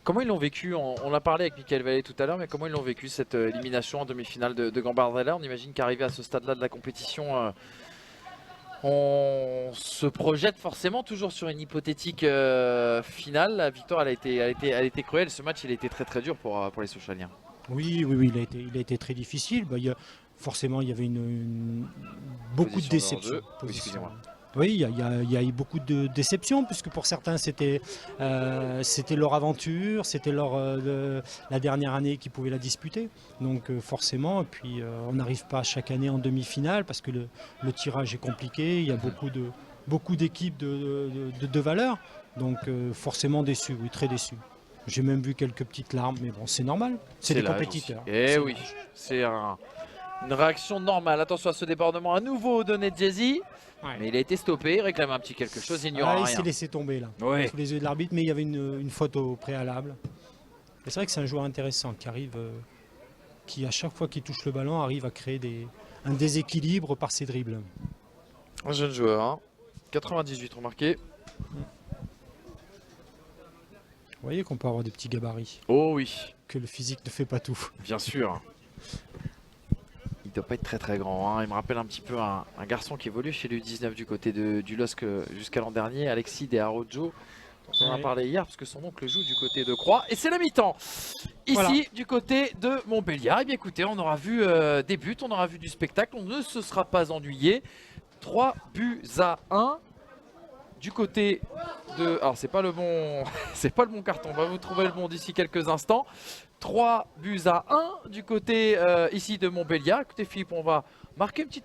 Comment ils l'ont vécu? On a parlé avec Michael Vallée tout à l'heure, mais comment ils l'ont vécu cette élimination en demi-finale de Gambardella? On imagine qu'arrivé à ce stade-là de la compétition, on se projette forcément toujours sur une hypothétique finale. La victoire, elle a été cruelle. Ce match, il a été très très dur pour les Sochaliens. Oui, il a été très difficile. Forcément, il y avait beaucoup de déceptions. Excusez-moi. Oui, il y a eu beaucoup de déceptions, puisque pour certains, c'était leur aventure, c'était la dernière année qu'ils pouvaient la disputer. Donc forcément, et puis on n'arrive pas chaque année en demi-finale, parce que le tirage est compliqué, il y a beaucoup d'équipes de valeur. Donc forcément déçu, oui, très déçu. J'ai même vu quelques petites larmes, mais bon, c'est normal, c'est des compétiteurs. Eh oui, c'est une réaction normale. Attention à ce débordement à nouveau donné de Jay-Z. Mais il a été stoppé, il réclame un petit quelque chose, il n'y aura rien. Il s'est laissé tomber là, sous les yeux de l'arbitre, mais il y avait une faute au préalable. C'est vrai que c'est un joueur intéressant qui à chaque fois qu'il touche le ballon arrive à créer un déséquilibre par ses dribbles. Un jeune joueur, hein. 98 remarqué. Vous voyez qu'on peut avoir des petits gabarits. Oh oui. Que le physique ne fait pas tout. Bien sûr. Il doit pas être très très grand, hein. Il me rappelle un petit peu un garçon qui évolue chez l'U19 du côté du LOSC jusqu'à l'an dernier, Alexis De Arrojo. On en a parlé hier parce que son oncle joue du côté de Croix. Et c'est la mi-temps ici du côté de Montbéliard. Et bien écoutez, on aura vu des buts, on aura vu du spectacle, on ne se sera pas ennuyé. 3-1 du côté de... Alors c'est pas le bon carton, on va vous trouver le bon d'ici quelques instants. 3-1 du côté ici de Montbéliard. Écoutez Philippe, on va marquer une petite